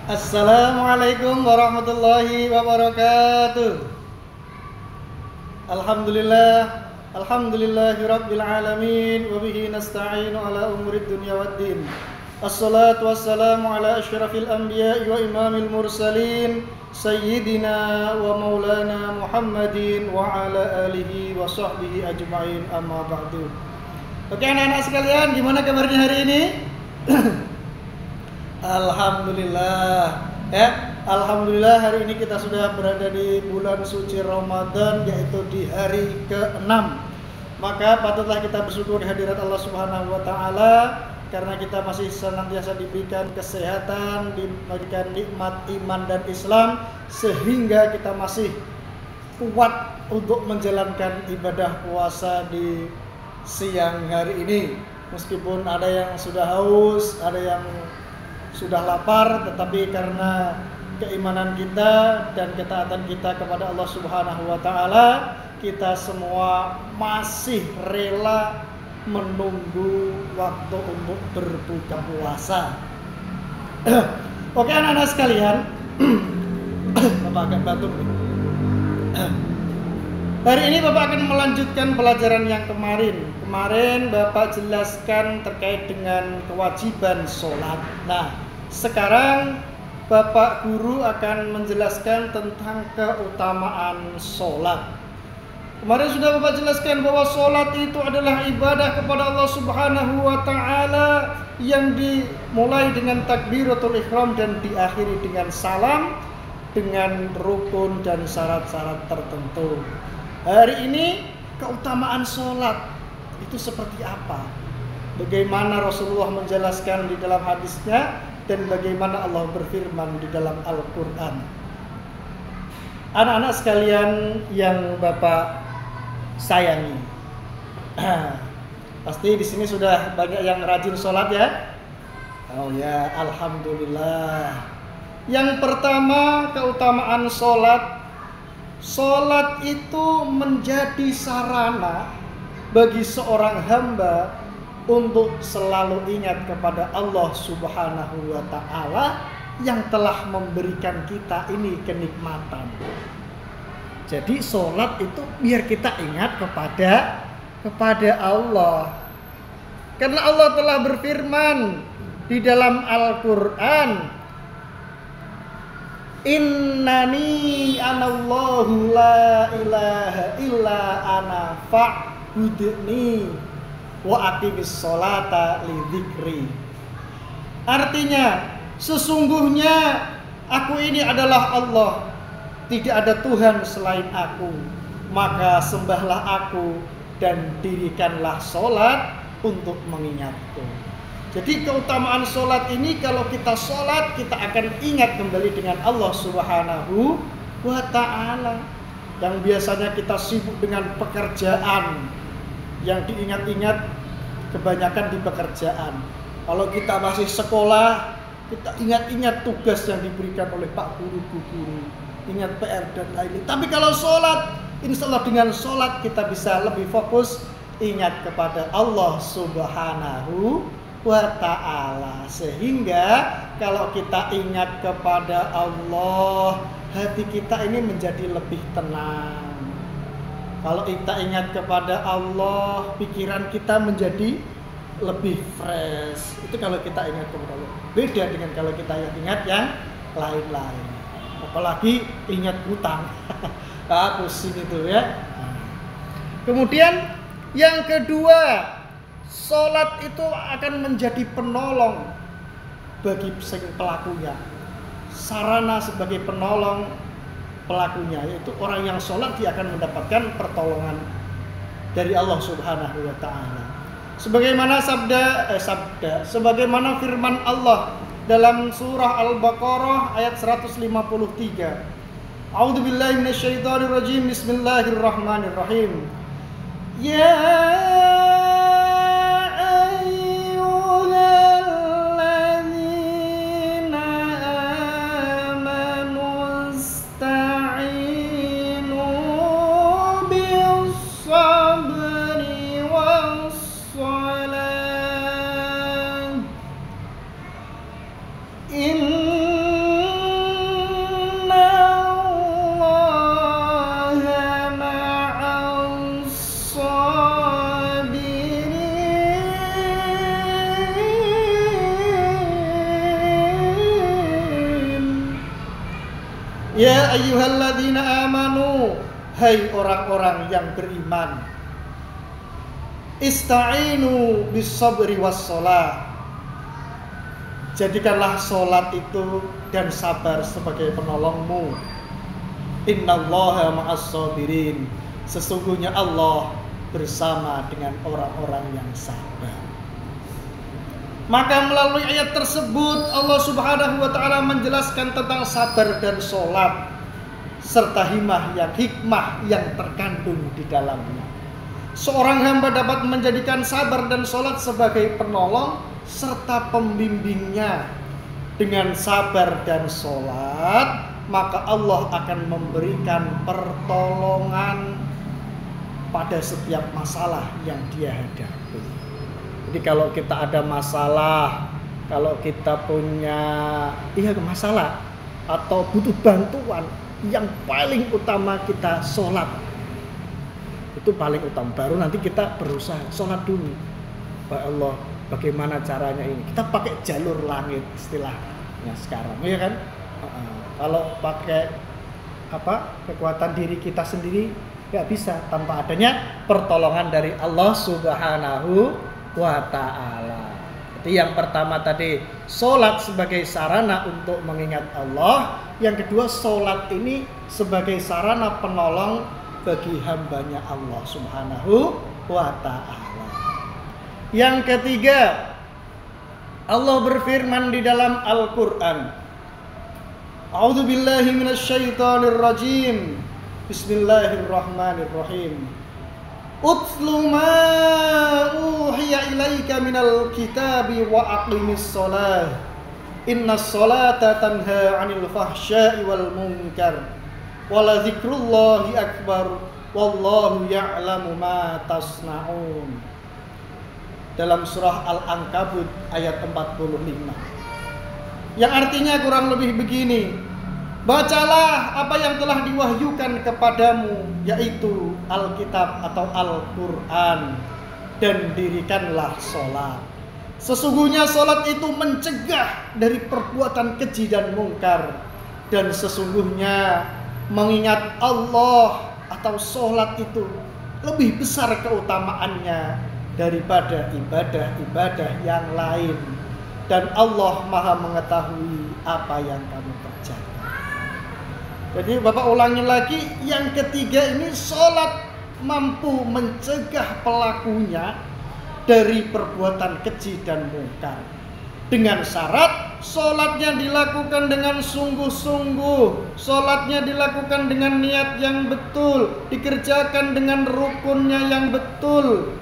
Assalamualaikum warahmatullahi wabarakatuh. Alhamdulillahirabbil alamin wa bihi nasta'inu ala umurid dunya waddin. Assalatu wassalamu ala asyrafil anbiya'i wa imamil mursalin sayyidina wa maulana Muhammadin wa ala alihi wa sahbihi ajma'in, amma ba'du. Oke anak-anak sekalian, gimana kabarnya hari ini? Alhamdulillah Alhamdulillah hari ini kita sudah berada di bulan suci Ramadan, yaitu di hari ke-6. Maka patutlah kita bersyukur di hadirat Allah Subhanahu wa taala karena kita masih senantiasa diberikan kesehatan, diberikan nikmat iman dan Islam, sehingga kita masih kuat untuk menjalankan ibadah puasa di siang hari ini. Meskipun ada yang sudah haus, ada yang sudah lapar, tetapi karena keimanan kita dan ketaatan kita kepada Allah Subhanahu wa taala, kita semua masih rela menunggu waktu untuk berbuka puasa. Oke anak-anak sekalian, Bapak agak batuk nih. Hari ini Bapak akan melanjutkan pelajaran yang kemarin. Kemarin Bapak jelaskan terkait dengan kewajiban sholat. Nah, sekarang Bapak Guru akan menjelaskan tentang keutamaan sholat. Kemarin sudah Bapak jelaskan bahwa sholat itu adalah ibadah kepada Allah Subhanahu wa ta'ala yang dimulai dengan takbiratul ihram dan diakhiri dengan salam, dengan rukun dan syarat-syarat tertentu. Hari ini keutamaan sholat itu seperti apa? Bagaimana Rasulullah menjelaskan di dalam hadisnya dan bagaimana Allah berfirman di dalam Al-Quran. Anak-anak sekalian yang Bapak sayangi, pasti di sini sudah banyak yang rajin sholat ya. Oh ya, alhamdulillah. Yang pertama, keutamaan sholat. Sholat itu menjadi sarana bagi seorang hamba untuk selalu ingat kepada Allah Subhanahu wa ta'ala yang telah memberikan kita ini kenikmatan. Jadi sholat itu biar kita ingat kepada Allah. Karena Allah telah berfirman di dalam Al-Quran, Innani anallahu la ilaha illa ana fa'budni wa aqimis sholata li dzikri. Artinya, sesungguhnya aku ini adalah Allah, tidak ada Tuhan selain aku, maka sembahlah aku dan dirikanlah sholat untuk mengingatku. Jadi keutamaan sholat ini, kalau kita sholat, kita akan ingat kembali dengan Allah Subhanahu wa ta'ala. Yang biasanya kita sibuk dengan pekerjaan, yang diingat-ingat kebanyakan di pekerjaan. Kalau kita masih sekolah, kita ingat-ingat tugas yang diberikan oleh Pak Guru, ingat PR dan lain-lain. Tapi kalau sholat, insya Allah dengan sholat kita bisa lebih fokus ingat kepada Allah Subhanahu wa ta'ala. Sehingga kalau kita ingat kepada Allah, hati kita ini menjadi lebih tenang. Kalau kita ingat kepada Allah, pikiran kita menjadi lebih fresh. Itu kalau kita ingat kepada Allah. Beda dengan kalau kita ingat yang lain-lain. Apalagi ingat hutang. Pusing itu ya. Kemudian yang kedua, sholat itu akan menjadi penolong bagi pelakunya. Sarana sebagai penolong pelakunya, yaitu orang yang sholat, dia akan mendapatkan pertolongan dari Allah Subhanahu wa ta'ala. Sebagaimana firman Allah dalam surah Al-Baqarah ayat 153. A'udzubillahi minasyaitonirrajim. Bismillahirrahmanirrahim. Ya إن Ya ayyuhalladzina amanu, hai orang-orang yang beriman, ista'inu bis-sabri was-shalah. Jadikanlah sholat itu dan sabar sebagai penolongmu. Innallaha ma'as-sabirin. Sesungguhnya Allah bersama dengan orang-orang yang sabar. Maka melalui ayat tersebut Allah Subhanahu wa taala menjelaskan tentang sabar dan sholat serta hikmah yang terkandung di dalamnya. Seorang hamba dapat menjadikan sabar dan sholat sebagai penolong serta pembimbingnya. Dengan sabar dan sholat, maka Allah akan memberikan pertolongan pada setiap masalah yang dia hadapi. Jadi kalau kita ada masalah, kalau kita punya masalah atau butuh bantuan, yang paling utama kita sholat. Itu paling utama. Baru nanti kita berusaha sholat dulu. Ya Allah, bagaimana caranya ini? Kita pakai jalur langit istilahnya sekarang, ya kan? Kalau pakai kekuatan diri kita sendiri nggak bisa tanpa adanya pertolongan dari Allah Subhanahu wa ta'ala. Jadi yang pertama tadi, sholat sebagai sarana untuk mengingat Allah. Yang kedua, sholat ini sebagai sarana penolong bagi hambanya Allah Subhanahu wa ta'ala. Yang ketiga, Allah berfirman di dalam Al-Quran, A'udzu billahi minasyaitonir rajim. Bismillahirrahmanirrahim. Utlu ma uhiya ilaika minal kitabi wa aqimis shalah. Innas sholata tanha 'anil fahsya'i wal munkar. Wa la dzikrullahi akbar. Wallahu ya'lamu ma tasna'un. Dalam surah Al-Ankabut ayat 45. Yang artinya kurang lebih begini: bacalah apa yang telah diwahyukan kepadamu, yaitu Alkitab atau Al-Quran, dan dirikanlah sholat. Sesungguhnya sholat itu mencegah dari perbuatan keji dan mungkar. Dan sesungguhnya mengingat Allah atau sholat itu lebih besar keutamaannya daripada ibadah-ibadah yang lain. Dan Allah maha mengetahui apa yang kamu kerjakan. Jadi Bapak ulangi lagi, yang ketiga ini sholat mampu mencegah pelakunya dari perbuatan keji dan mungkar. Dengan syarat sholatnya dilakukan dengan sungguh-sungguh, sholatnya dilakukan dengan niat yang betul, dikerjakan dengan rukunnya yang betul.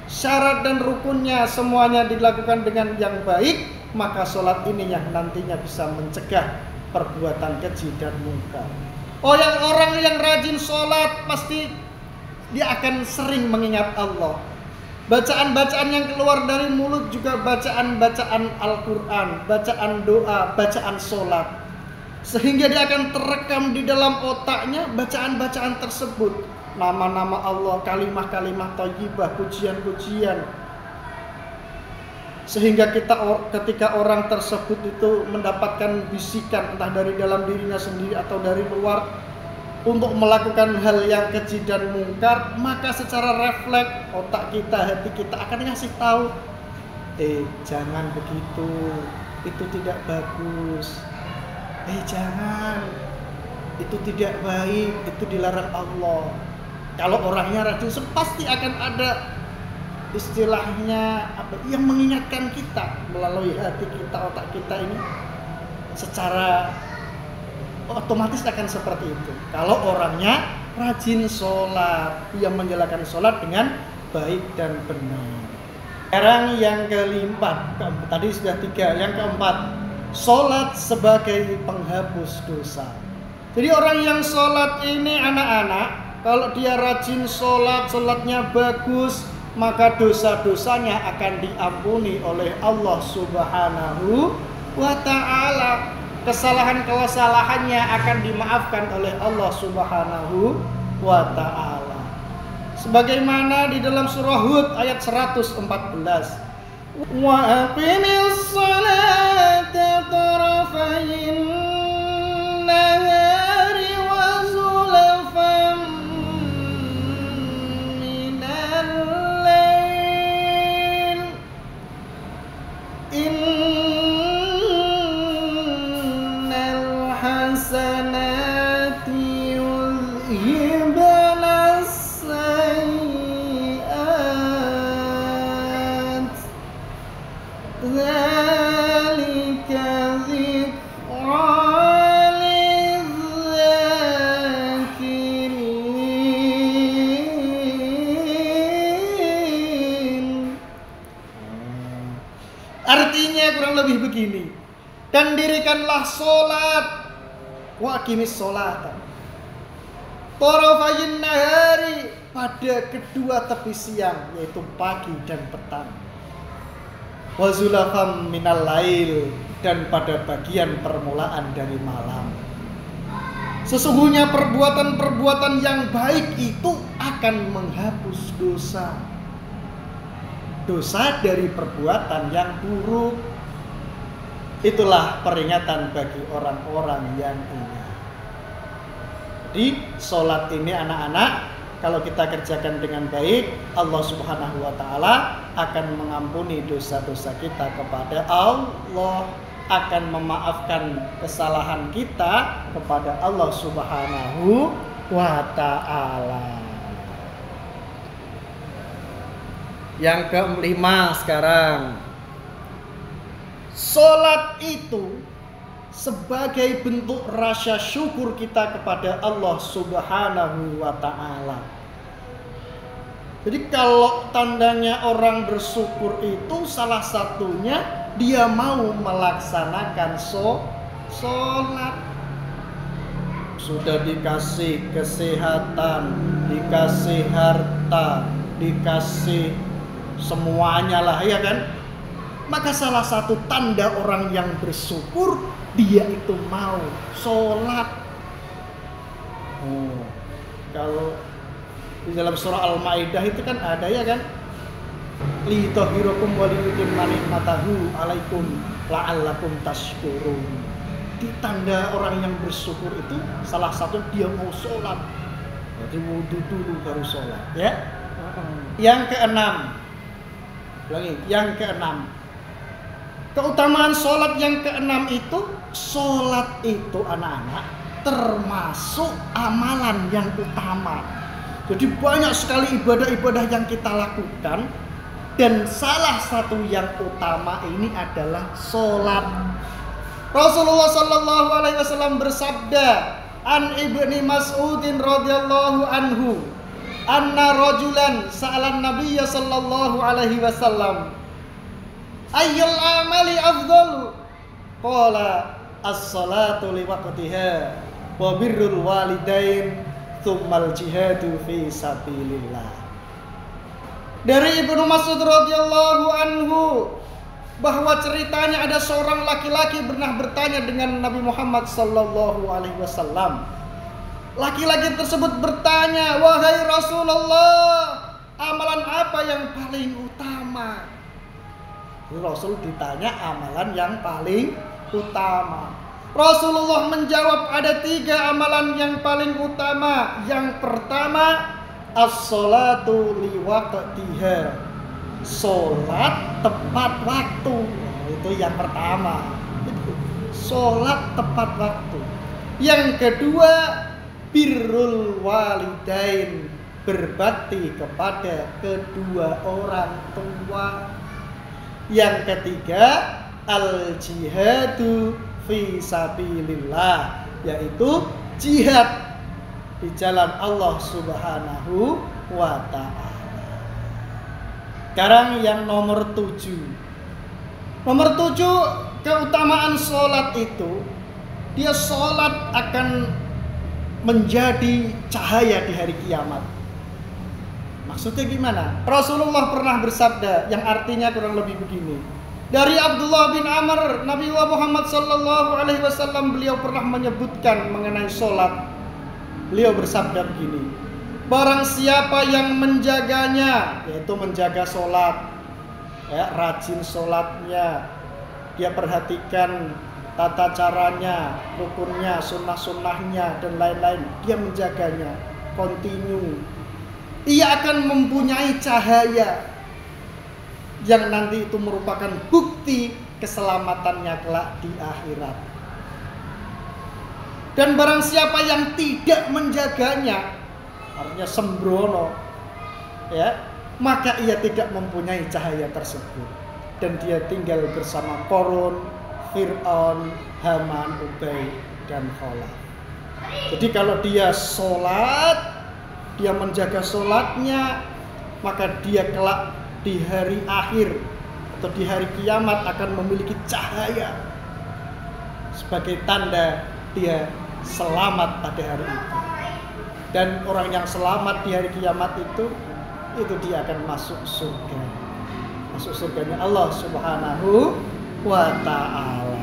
Syarat dan rukunnya semuanya dilakukan dengan yang baik, maka sholat ini yang nantinya bisa mencegah perbuatan keji dan mungkar. Orang yang rajin sholat pasti dia akan sering mengingat Allah. Bacaan-bacaan yang keluar dari mulut juga bacaan-bacaan Al-Quran, bacaan doa, bacaan sholat. Sehingga dia akan terekam di dalam otaknya bacaan-bacaan tersebut. Nama-nama Allah, kalimah-kalimah thayyibah, pujian-pujian. Sehingga ketika orang tersebut itu mendapatkan bisikan entah dari dalam dirinya sendiri atau dari luar untuk melakukan hal yang keji dan mungkar, maka secara refleks otak kita, hati kita akan ngasih tahu, jangan begitu, itu tidak bagus. Jangan, itu tidak baik, itu dilarang Allah. Kalau orangnya rajin, pasti akan ada istilahnya yang mengingatkan kita melalui hati kita, otak kita ini secara otomatis akan seperti itu. Kalau orangnya rajin sholat, yang menjalankan sholat dengan baik dan benar. Sekarang yang keempat, tadi sudah 3. Yang keempat, sholat sebagai penghapus dosa. Jadi orang yang sholat ini anak-anak, kalau dia rajin sholat, sholatnya bagus, maka dosa-dosanya akan diampuni oleh Allah Subhanahu wa ta'ala. Kesalahan-kesalahannya akan dimaafkan oleh Allah Subhanahu wa ta'ala. Sebagaimana di dalam surah Hud ayat 114. Wa aqimis salata tarafayin nahar lebih begini. Dan dirikanlah sholat. Wa aqimis sholata tarafayin nahari, pada kedua tepi siang, yaitu pagi dan petang. Wa zulafam minal lail, dan pada bagian permulaan dari malam. Sesungguhnya perbuatan-perbuatan yang baik itu akan menghapus dosa. Dosa dari perbuatan yang buruk. Itulah peringatan bagi orang-orang yang ingat. Jadi sholat ini anak-anak, kalau kita kerjakan dengan baik, Allah Subhanahu wa ta'ala akan mengampuni dosa-dosa kita kepada Allah, akan memaafkan kesalahan kita kepada Allah Subhanahu wa ta'ala. Yang kelima sekarang, sholat itu sebagai bentuk rasa syukur kita kepada Allah Subhanahu wa ta'ala. Jadi kalau tandanya orang bersyukur itu salah satunya dia mau melaksanakan sholat. Sudah dikasih kesehatan, dikasih harta, dikasih semuanya lah, ya kan? Maka salah satu tanda orang yang bersyukur, dia itu mau sholat. Kalau di dalam surah Al-Maidah itu kan ada, ya kan? Li tahhirukum wa liyutimma ni'matahu 'alaikum la'allakum tashkurun. Di tanda orang yang bersyukur itu salah satu dia mau sholat. Jadi wudu dulu baru sholat, ya. Yang keenam. Yang keenam. Keutamaan sholat yang keenam itu, sholat itu anak-anak termasuk amalan yang utama. Jadi banyak sekali ibadah-ibadah yang kita lakukan, dan salah satu yang utama ini adalah sholat. Rasulullah Sallallahu Alaihi Wasallam bersabda, an Ibni Mas'udin radhiyallahu anhu, anna rajulan sa'alan Nabiyya Sallallahu Alaihi Wasallam, ayyul amali afdalu? Qala as-salatu li waqtiha wa birrul walidain tsummal jihadu fi sabilillah. Dari Ibnu Mas'ud radhiyallahu anhu bahwa ceritanya ada seorang laki-laki pernah bertanya dengan Nabi Muhammad sallallahu alaihi wasallam. Laki-laki tersebut bertanya, "Wahai Rasulullah, amalan apa yang paling utama?" Rasul ditanya amalan yang paling utama. Rasulullah menjawab, ada 3 amalan yang paling utama. Yang pertama, as-salatu liwaqtiha, sholat tepat waktu. Itu yang pertama, sholat tepat waktu. Yang kedua, birrul walidain, berbakti kepada kedua orang tua. Yang ketiga, al-jihadu fi sabilillah, yaitu jihad di jalan Allah Subhanahu wa ta'ala. Sekarang yang nomor 7. Nomor 7, keutamaan sholat itu, dia sholat akan menjadi cahaya di hari kiamat. Maksudnya gimana? Rasulullah pernah bersabda yang artinya kurang lebih begini. Dari Abdullah bin Amr, Nabi Muhammad sallallahu alaihi wasallam, beliau pernah menyebutkan mengenai sholat. Beliau bersabda begini, barang siapa yang menjaganya, yaitu menjaga sholat, ya, rajin sholatnya, dia perhatikan tata caranya, rukunnya, sunnah-sunnahnya, dan lain-lain, dia menjaganya, continue, ia akan mempunyai cahaya yang nanti itu merupakan bukti keselamatannya kelak di akhirat. Dan barang siapa yang tidak menjaganya, artinya sembrono, ya, maka ia tidak mempunyai cahaya tersebut, dan dia tinggal bersama Qarun, Fir'aun, Haman, Ubay, dan Khalaf. Jadi kalau dia sholat, dia menjaga sholatnya, maka dia kelak di hari akhir atau di hari kiamat akan memiliki cahaya sebagai tanda dia selamat pada hari itu. Dan orang yang selamat di hari kiamat itu dia akan masuk surga. Masuk surganya Allah Subhanahu wa ta'ala.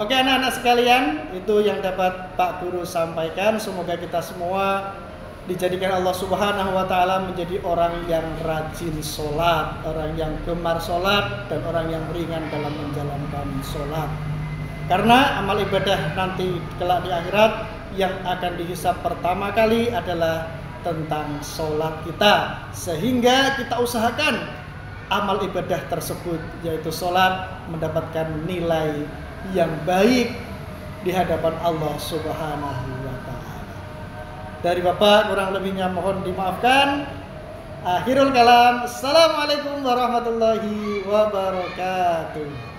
Oke anak-anak sekalian, itu yang dapat Pak Guru sampaikan. Semoga kita semua dijadikan Allah Subhanahu wa ta'ala menjadi orang yang rajin sholat, orang yang gemar sholat, dan orang yang ringan dalam menjalankan sholat. Karena amal ibadah nanti kelak di akhirat yang akan dihisab pertama kali adalah tentang sholat kita. Sehingga kita usahakan amal ibadah tersebut, yaitu sholat, mendapatkan nilai yang baik di hadapan Allah Subhanahu wa ta'ala. Dari Bapak kurang lebihnya mohon dimaafkan. Akhirul kalam. Assalamualaikum warahmatullahi wabarakatuh.